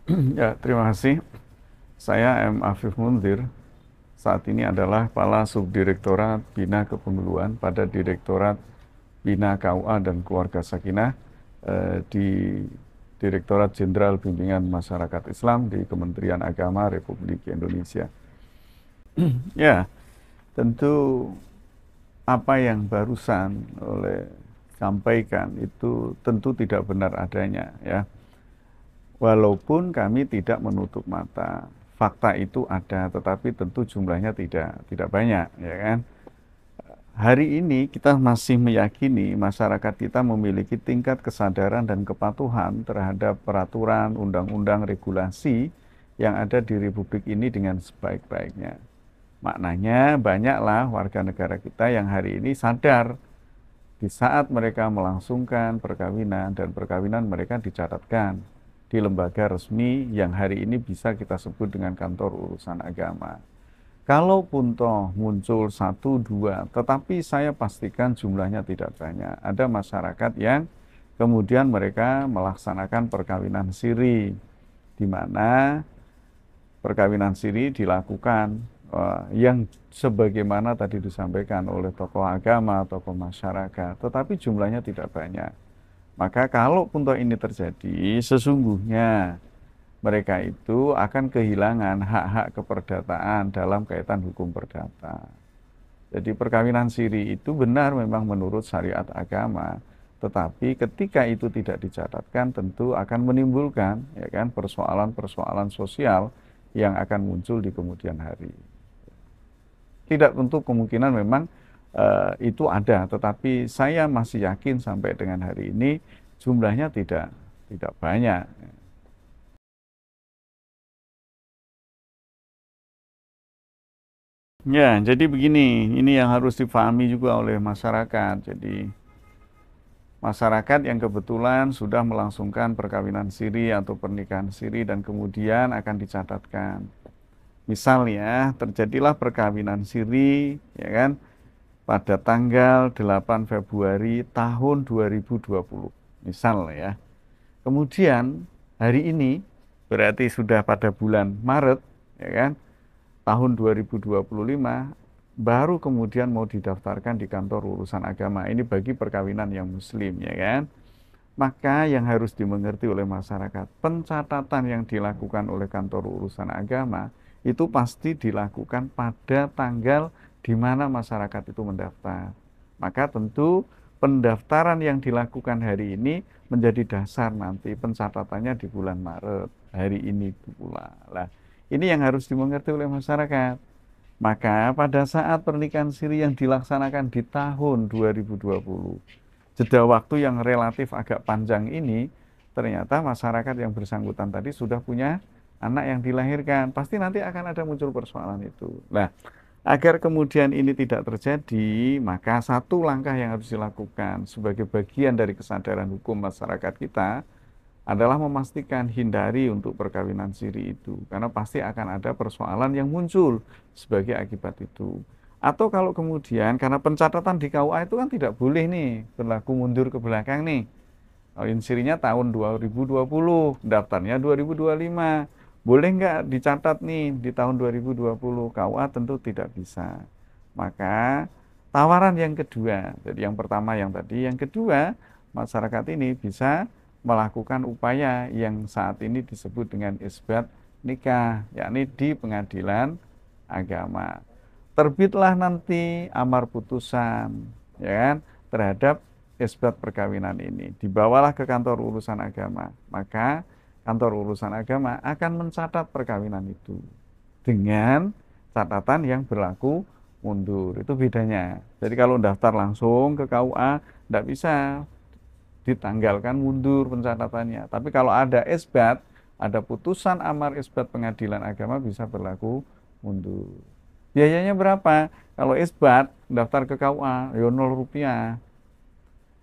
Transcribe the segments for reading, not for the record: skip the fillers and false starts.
Ya, terima kasih. Saya M. Afif Munzir. Saat ini adalah Kepala Subdirektorat Bina Kepemiluan pada Direktorat Bina KUA dan Keluarga Sakinah di Direktorat Jenderal Bimbingan Masyarakat Islam di Kementerian Agama Republik Indonesia. Ya, tentu apa yang barusan oleh sampaikan itu tentu tidak benar adanya ya. Walaupun kami tidak menutup mata, fakta itu ada, tetapi tentu jumlahnya tidak banyak, ya kan? Hari ini kita masih meyakini masyarakat kita memiliki tingkat kesadaran dan kepatuhan terhadap peraturan, undang-undang, regulasi yang ada di Republik ini dengan sebaik-baiknya. Maknanya banyaklah warga negara kita yang hari ini sadar di saat mereka melangsungkan perkawinan dan perkawinan mereka dicatatkan di lembaga resmi yang hari ini bisa kita sebut dengan kantor urusan agama. Kalaupun toh muncul satu dua, tetapi saya pastikan jumlahnya tidak banyak. Ada masyarakat yang kemudian mereka melaksanakan perkawinan siri, di mana perkawinan siri dilakukan yang sebagaimana tadi disampaikan oleh tokoh agama, tokoh masyarakat, tetapi jumlahnya tidak banyak. Maka kalaupun toh ini terjadi, sesungguhnya mereka itu akan kehilangan hak-hak keperdataan dalam kaitan hukum perdata. Jadi perkawinan siri itu benar memang menurut syariat agama, tetapi ketika itu tidak dicatatkan tentu akan menimbulkan ya kan persoalan-persoalan sosial yang akan muncul di kemudian hari. Tidak tentu kemungkinan memang itu ada, tetapi saya masih yakin sampai dengan hari ini jumlahnya tidak banyak. Ya, jadi begini, ini yang harus dipahami juga oleh masyarakat. Jadi masyarakat yang kebetulan sudah melangsungkan perkawinan siri atau pernikahan siri dan kemudian akan dicatatkan. Misalnya terjadilah perkawinan siri, ya kan, pada tanggal 8 Februari tahun 2020. Misal ya. Kemudian hari ini berarti sudah pada bulan Maret, ya kan, tahun 2025 baru kemudian mau didaftarkan di kantor urusan agama. Ini bagi perkawinan yang muslim, ya kan. Maka yang harus dimengerti oleh masyarakat, pencatatan yang dilakukan oleh kantor urusan agama itu pasti dilakukan pada tanggal di mana masyarakat itu mendaftar. Maka tentu pendaftaran yang dilakukan hari ini menjadi dasar nanti pencatatannya di bulan Maret hari ini pula. Lah, ini yang harus dimengerti oleh masyarakat. Maka pada saat pernikahan siri yang dilaksanakan di tahun 2020, jeda waktu yang relatif agak panjang ini, ternyata masyarakat yang bersangkutan tadi sudah punya anak yang dilahirkan. Pasti nanti akan ada muncul persoalan itu. Nah, agar kemudian ini tidak terjadi, maka satu langkah yang harus dilakukan sebagai bagian dari kesadaran hukum masyarakat kita adalah memastikan hindari untuk perkawinan siri itu. Karena pasti akan ada persoalan yang muncul sebagai akibat itu. Atau kalau kemudian karena pencatatan di KUA itu kan tidak boleh nih berlaku mundur ke belakang nih. Kawin sirinya tahun 2020, daftarnya 2025. Boleh nggak dicatat nih di tahun 2020? KUA tentu tidak bisa. Maka tawaran yang kedua, jadi yang pertama yang tadi, yang kedua masyarakat ini bisa melakukan upaya yang saat ini disebut dengan isbat nikah, yakni di pengadilan agama. Terbitlah nanti amar putusan, ya kan, terhadap isbat perkawinan ini. Dibawalah ke kantor urusan agama, maka kantor urusan agama akan mencatat perkawinan itu dengan catatan yang berlaku mundur. Itu bedanya. Jadi kalau daftar langsung ke KUA, tidak bisa ditanggalkan mundur pencatatannya. Tapi kalau ada isbat, ada putusan amar isbat pengadilan agama bisa berlaku mundur. Biayanya berapa? Kalau isbat daftar ke KUA, ya 0 rupiah.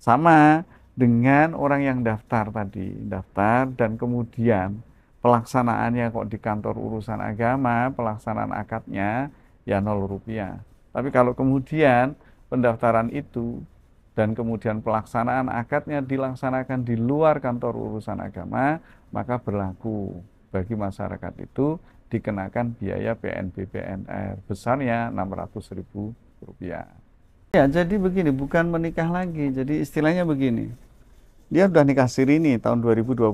Sama dengan orang yang daftar tadi, daftar dan kemudian pelaksanaannya kok di kantor urusan agama, pelaksanaan akadnya ya 0 rupiah. Tapi kalau kemudian pendaftaran itu dan kemudian pelaksanaan akadnya dilaksanakan di luar kantor urusan agama, maka berlaku bagi masyarakat itu dikenakan biaya PNB/PNR besarnya Rp600.000. Ya, jadi begini, bukan menikah lagi. Jadi istilahnya begini. Dia sudah nikah siri nih tahun 2020.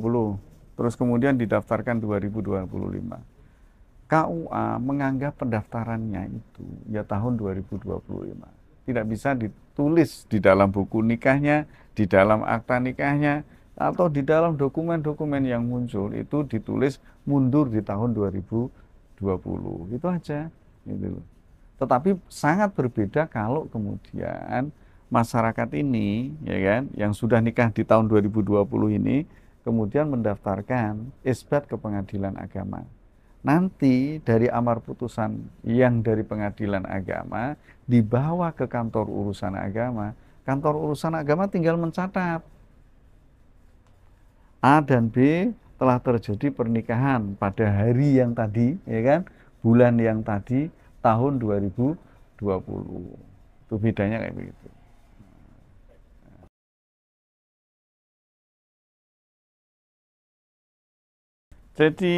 Terus kemudian didaftarkan 2025. KUA menganggap pendaftarannya itu ya tahun 2025. Tidak bisa ditulis di dalam buku nikahnya, di dalam akta nikahnya, atau di dalam dokumen-dokumen yang muncul itu ditulis mundur di tahun 2020. Itu aja. Gitu. Tetapi sangat berbeda kalau kemudian masyarakat ini, ya kan, yang sudah nikah di tahun 2020 ini, kemudian mendaftarkan isbat ke pengadilan agama. Nanti dari amar putusan yang dari pengadilan agama dibawa ke kantor urusan agama. Kantor urusan agama tinggal mencatat A dan B telah terjadi pernikahan pada hari yang tadi, ya kan, bulan yang tadi, tahun 2020. Itu bedanya kayak begitu. Jadi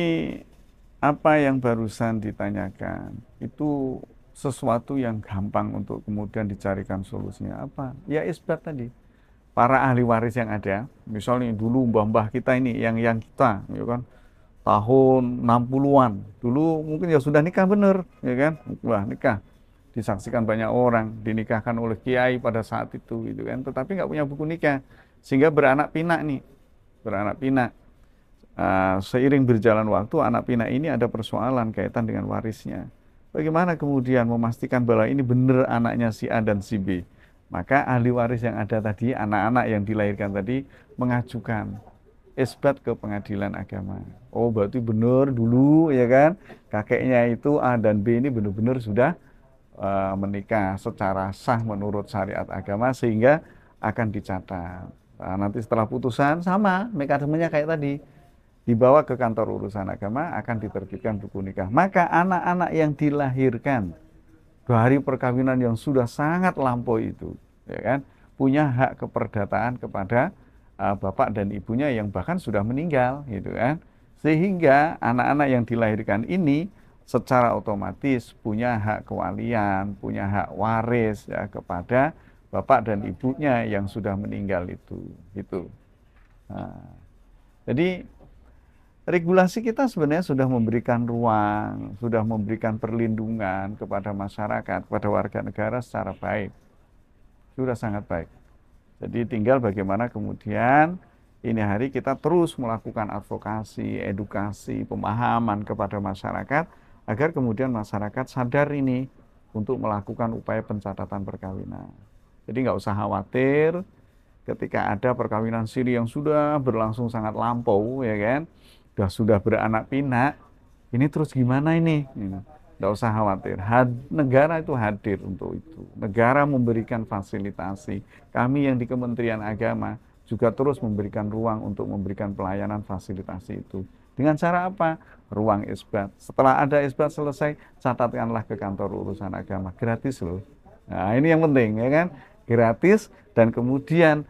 apa yang barusan ditanyakan itu sesuatu yang gampang untuk kemudian dicarikan solusinya. Apa? Ya isbat tadi. Para ahli waris yang ada, misalnya dulu mbah-mbah kita ini, yang kita, ya kan, tahun 60-an, dulu mungkin ya sudah nikah bener, ya kan, wah nikah, disaksikan banyak orang, dinikahkan oleh kiai pada saat itu, gitu kan, tetapi nggak punya buku nikah, sehingga beranak pinak nih, beranak pinak. Seiring berjalan waktu, anak pinak ini ada persoalan kaitan dengan warisnya. Bagaimana kemudian memastikan bahwa ini benar anaknya si A dan si B? Maka ahli waris yang ada tadi, anak-anak yang dilahirkan tadi, mengajukan isbat ke pengadilan agama. Oh, berarti benar dulu, ya kan, kakeknya itu A dan B ini benar-benar sudah menikah secara sah menurut syariat agama, sehingga akan dicatat. Nah, nanti setelah putusan sama mekanismenya kayak tadi, dibawa ke kantor urusan agama, akan diterbitkan buku nikah. Maka anak-anak yang dilahirkan dari perkawinan yang sudah sangat lampau itu, ya kan, punya hak keperdataan kepada bapak dan ibunya yang bahkan sudah meninggal, gitu kan. Sehingga anak-anak yang dilahirkan ini secara otomatis punya hak kewalian, punya hak waris ya kepada bapak dan ibunya yang sudah meninggal itu, gitu. Nah, jadi regulasi kita sebenarnya sudah memberikan ruang, sudah memberikan perlindungan kepada masyarakat, kepada warga negara secara baik. Sudah sangat baik. Jadi tinggal bagaimana kemudian ini hari kita terus melakukan advokasi, edukasi, pemahaman kepada masyarakat, agar kemudian masyarakat sadar ini untuk melakukan upaya pencatatan perkawinan. Jadi nggak usah khawatir ketika ada perkawinan siri yang sudah berlangsung sangat lampau, ya kan, sudah beranak pinak, ini terus gimana ini? Tidak usah khawatir. Negara itu hadir untuk itu. Negara memberikan fasilitasi. Kami yang di Kementerian Agama juga terus memberikan ruang untuk memberikan pelayanan fasilitasi itu. Dengan cara apa? Ruang isbat. Setelah ada isbat selesai, catatkanlah ke kantor urusan agama. Gratis loh. Nah, ini yang penting, ya kan? Gratis, dan kemudian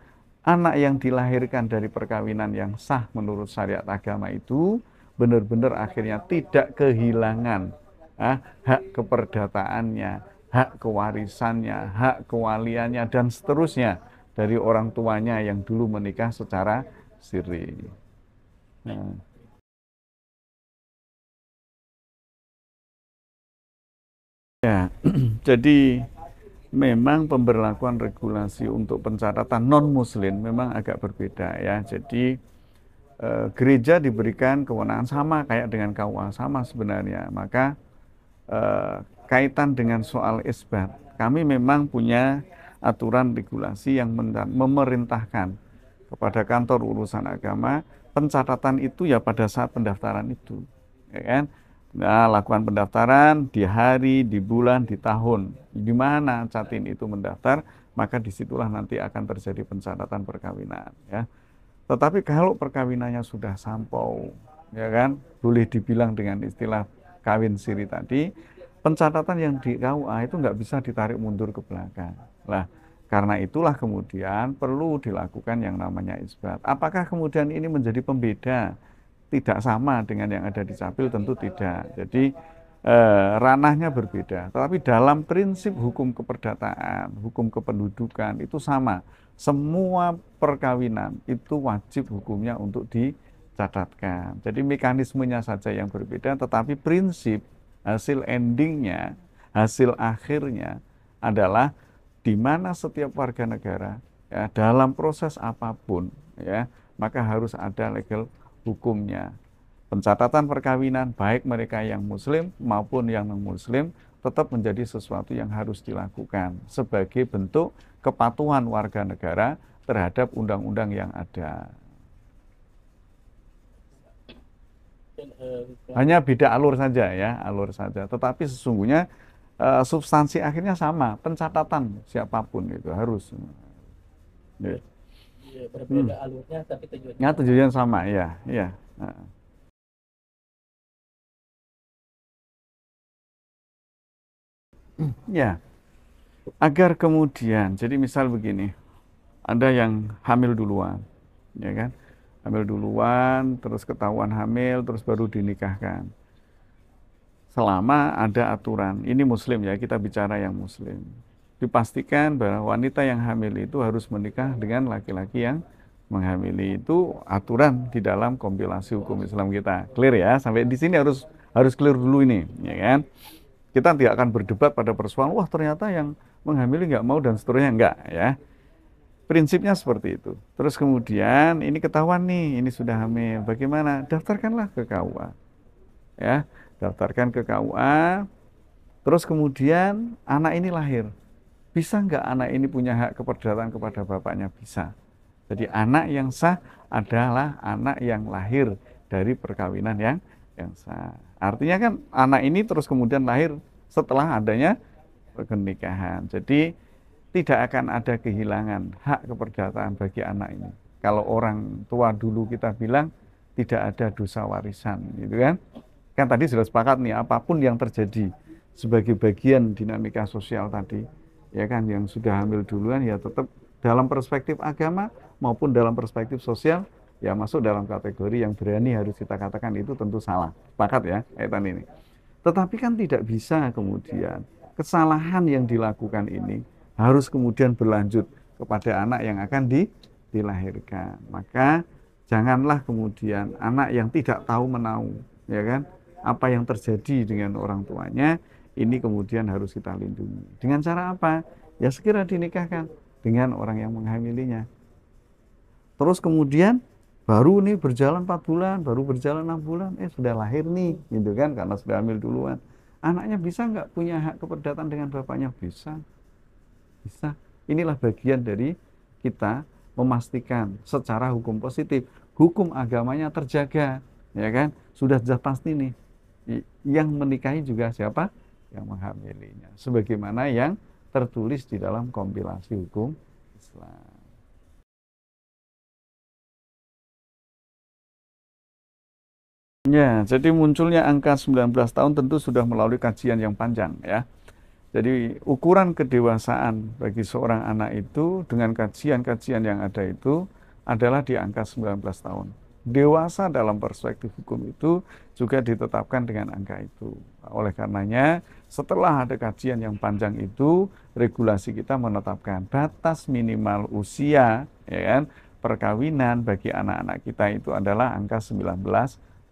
anak yang dilahirkan dari perkawinan yang sah menurut syariat agama itu benar-benar akhirnya tidak kehilangan hak keperdataannya, hak kewarisannya, hak kewaliannya, dan seterusnya dari orang tuanya yang dulu menikah secara siri. Nah. Ya, jadi memang pemberlakuan regulasi untuk pencatatan non-muslim memang agak berbeda ya. Jadi gereja diberikan kewenangan sama kayak dengan KUA, sama sebenarnya. Maka kaitan dengan soal isbat, kami memang punya aturan regulasi yang memerintahkan kepada kantor urusan agama pencatatan itu ya pada saat pendaftaran itu, ya kan? Nah, lakukan pendaftaran di hari, di bulan, di tahun, di mana catin itu mendaftar, maka disitulah nanti akan terjadi pencatatan perkawinan. Ya. Tetapi kalau perkawinannya sudah sampau, ya kan, boleh dibilang dengan istilah kawin siri tadi, pencatatan yang di KUA itu nggak bisa ditarik mundur ke belakang. Lah, karena itulah kemudian perlu dilakukan yang namanya isbat. Apakah kemudian ini menjadi pembeda tidak sama dengan yang ada di Capil, tentu tidak. Jadi ranahnya berbeda. Tetapi dalam prinsip hukum keperdataan, hukum kependudukan itu sama. Semua perkawinan itu wajib hukumnya untuk dicatatkan. Jadi mekanismenya saja yang berbeda, tetapi prinsip hasil endingnya, hasil akhirnya adalah di mana setiap warga negara ya, dalam proses apapun ya, maka harus ada legal hukumnya. Pencatatan perkawinan baik mereka yang muslim maupun yang non-muslim tetap menjadi sesuatu yang harus dilakukan sebagai bentuk kepatuhan warga negara terhadap undang-undang yang ada. Hanya beda alur saja ya, alur saja. Tetapi sesungguhnya substansi akhirnya sama, pencatatan siapapun itu harus. Ya. Berbeda alurnya tapi tujuannya. Ya, tujuannya sama, ya, ya. Ya, agar kemudian, jadi misal begini, ada yang hamil duluan, ya kan? Hamil duluan, terus ketahuan hamil, terus baru dinikahkan. Selama ada aturan, ini muslim ya, kita bicara yang muslim. Dipastikan bahwa wanita yang hamil itu harus menikah dengan laki-laki yang menghamili. Itu aturan di dalam kompilasi hukum Islam kita. Clear ya, sampai di sini harus clear dulu ini, ya kan? Kita tidak akan berdebat pada persoalan, wah ternyata yang menghamili nggak mau dan seterusnya, enggak ya. Prinsipnya seperti itu. Terus kemudian ini ketahuan nih, ini sudah hamil. Bagaimana? Daftarkanlah ke KUA. Ya, daftarkan ke KUA. Terus kemudian anak ini lahir. Bisa nggak anak ini punya hak keperdataan kepada bapaknya? Bisa. Jadi anak yang sah adalah anak yang lahir dari perkawinan yang sah. Artinya kan anak ini terus kemudian lahir setelah adanya pernikahan. Jadi tidak akan ada kehilangan hak keperdataan bagi anak ini. Kalau orang tua dulu kita bilang tidak ada dosa warisan, gitu kan? Kan tadi sudah sepakat nih, apapun yang terjadi sebagai bagian dinamika sosial tadi, ya kan, yang sudah hamil duluan ya tetap dalam perspektif agama maupun dalam perspektif sosial ya masuk dalam kategori yang berani harus kita katakan itu tentu salah. Sepakat ya kaitan ini. Tetapi kan tidak bisa kemudian kesalahan yang dilakukan ini harus kemudian berlanjut kepada anak yang akan dilahirkan. Maka janganlah kemudian anak yang tidak tahu menau, ya kan, apa yang terjadi dengan orang tuanya, ini kemudian harus kita lindungi. Dengan cara apa? Ya segera dinikahkan dengan orang yang menghamilinya. Terus kemudian baru nih berjalan 4 bulan, baru berjalan 6 bulan, sudah lahir nih, gitu kan, karena sudah hamil duluan. Anaknya bisa nggak punya hak keperdataan dengan bapaknya? Bisa. Bisa. Inilah bagian dari kita memastikan secara hukum positif, hukum agamanya terjaga, ya kan? Sudah jelas pasti nih. Yang menikahi juga siapa? Yang menghamilinya. Sebagaimana yang tertulis di dalam kompilasi hukum Islam. Ya, jadi munculnya angka 19 tahun tentu sudah melalui kajian yang panjang ya. Jadi ukuran kedewasaan bagi seorang anak itu dengan kajian-kajian yang ada itu adalah di angka 19 tahun. Dewasa dalam perspektif hukum itu juga ditetapkan dengan angka itu. Oleh karenanya, setelah ada kajian yang panjang itu, regulasi kita menetapkan batas minimal usia ya kan, perkawinan bagi anak-anak kita itu adalah angka 19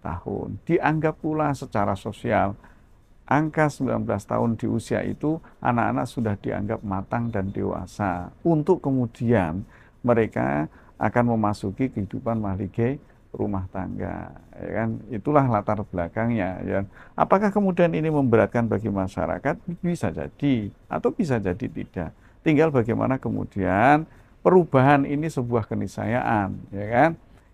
tahun. Dianggap pula secara sosial angka 19 tahun di usia itu anak-anak sudah dianggap matang dan dewasa untuk kemudian mereka akan memasuki kehidupan mahligai rumah tangga, ya kan? Itulah latar belakangnya, ya. Apakah kemudian ini memberatkan bagi masyarakat? Bisa jadi atau bisa jadi tidak. Tinggal bagaimana kemudian perubahan ini sebuah keniscayaan, ya kan?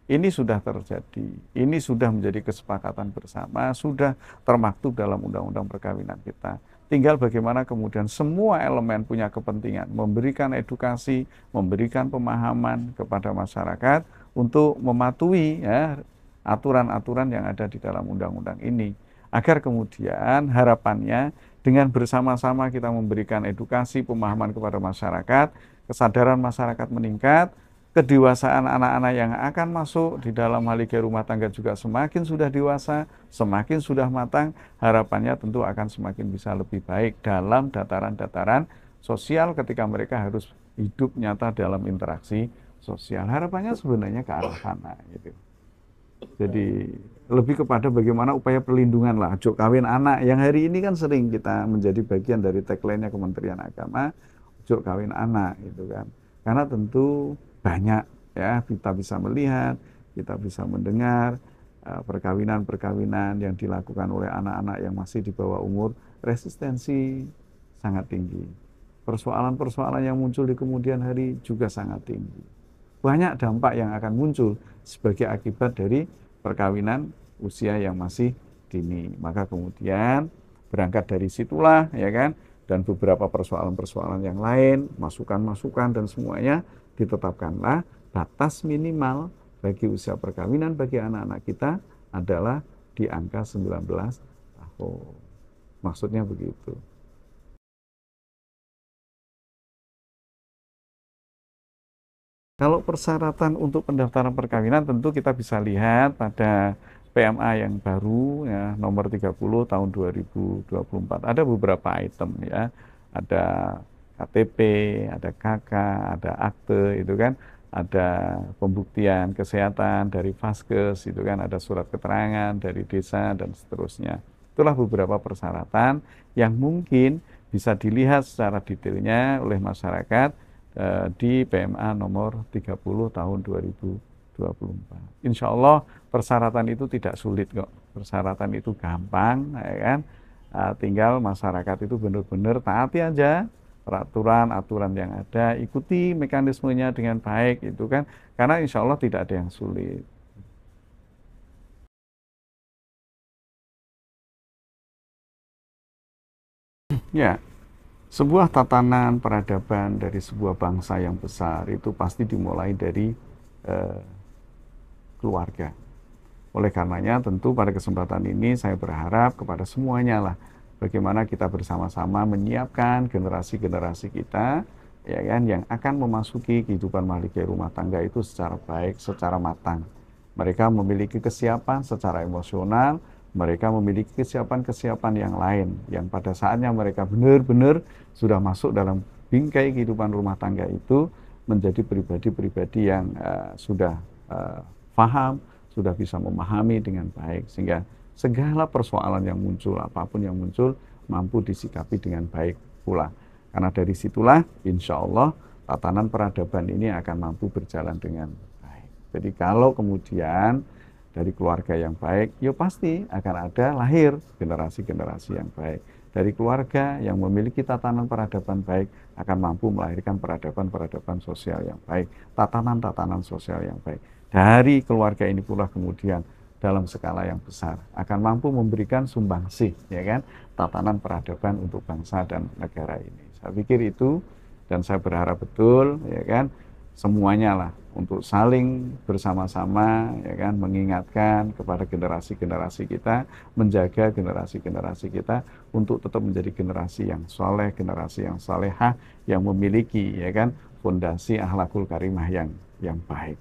Ini sudah terjadi, ini sudah menjadi kesepakatan bersama, sudah termaktub dalam undang-undang perkawinan kita. Tinggal bagaimana kemudian semua elemen punya kepentingan, memberikan edukasi, memberikan pemahaman kepada masyarakat untuk mematuhi ya, aturan-aturan yang ada di dalam undang-undang ini. Agar kemudian harapannya dengan bersama-sama kita memberikan edukasi, pemahaman kepada masyarakat, kesadaran masyarakat meningkat, kedewasaan anak-anak yang akan masuk di dalam haligai rumah tangga juga semakin sudah dewasa, semakin sudah matang, harapannya tentu akan semakin bisa lebih baik dalam dataran-dataran sosial ketika mereka harus hidup nyata dalam interaksi sosial. Harapannya sebenarnya ke arah sana gitu. Jadi lebih kepada bagaimana upaya perlindungan lah, ojo kawin anak, yang hari ini kan sering kita menjadi bagian dari tagline-nya Kementerian Agama, ojo kawin anak gitu kan. Karena tentu banyak ya, kita bisa melihat, kita bisa mendengar perkawinan-perkawinan yang dilakukan oleh anak-anak yang masih di bawah umur, resistensi sangat tinggi. Persoalan-persoalan yang muncul di kemudian hari juga sangat tinggi. Banyak dampak yang akan muncul sebagai akibat dari perkawinan usia yang masih dini. Maka kemudian berangkat dari situlah ya kan, dan beberapa persoalan-persoalan yang lain, masukan-masukan dan semuanya ditetapkanlah batas minimal bagi usia perkawinan bagi anak-anak kita adalah di angka 19 tahun. Maksudnya begitu. Kalau persyaratan untuk pendaftaran perkawinan tentu kita bisa lihat pada PMA yang baru ya, nomor 30 tahun 2024. Ada beberapa item ya. Ada KTP, ada KK, ada akte itu kan, ada pembuktian kesehatan dari Vaskes itu kan, ada surat keterangan dari desa dan seterusnya. Itulah beberapa persyaratan yang mungkin bisa dilihat secara detailnya oleh masyarakat di PMA nomor 30 tahun 2024. Insya Allah persyaratan itu tidak sulit kok. Persyaratan itu gampang, ya kan? Tinggal masyarakat itu benar-benar taati aja peraturan-aturan yang ada, ikuti mekanismenya dengan baik, itu kan? Karena insya Allah tidak ada yang sulit. Ya, sebuah tatanan peradaban dari sebuah bangsa yang besar itu pasti dimulai dari keluarga. Oleh karenanya tentu pada kesempatan ini saya berharap kepada semuanya lah, bagaimana kita bersama-sama menyiapkan generasi-generasi kita ya kan, yang akan memasuki kehidupan mahligai rumah tangga itu secara baik, secara matang. Mereka memiliki kesiapan secara emosional, mereka memiliki kesiapan-kesiapan yang lain, yang pada saatnya mereka benar-benar sudah masuk dalam bingkai kehidupan rumah tangga itu menjadi pribadi-pribadi yang sudah paham, sudah bisa memahami dengan baik, sehingga segala persoalan yang muncul, apapun yang muncul, mampu disikapi dengan baik pula. Karena dari situlah, insya Allah, tatanan peradaban ini akan mampu berjalan dengan baik. Jadi kalau kemudian dari keluarga yang baik, ya pasti akan ada lahir generasi-generasi yang baik. Dari keluarga yang memiliki tatanan peradaban baik, akan mampu melahirkan peradaban-peradaban sosial yang baik, tatanan-tatanan sosial yang baik. Dari keluarga ini pula kemudian dalam skala yang besar akan mampu memberikan sumbangsih, ya kan, tatanan peradaban untuk bangsa dan negara ini. Saya pikir itu, dan saya berharap betul, ya kan, semuanya lah untuk saling bersama-sama ya kan, mengingatkan kepada generasi-generasi kita, menjaga generasi-generasi kita untuk tetap menjadi generasi yang soleh, generasi yang solehah, yang memiliki ya kan fondasi akhlakul karimah yang baik.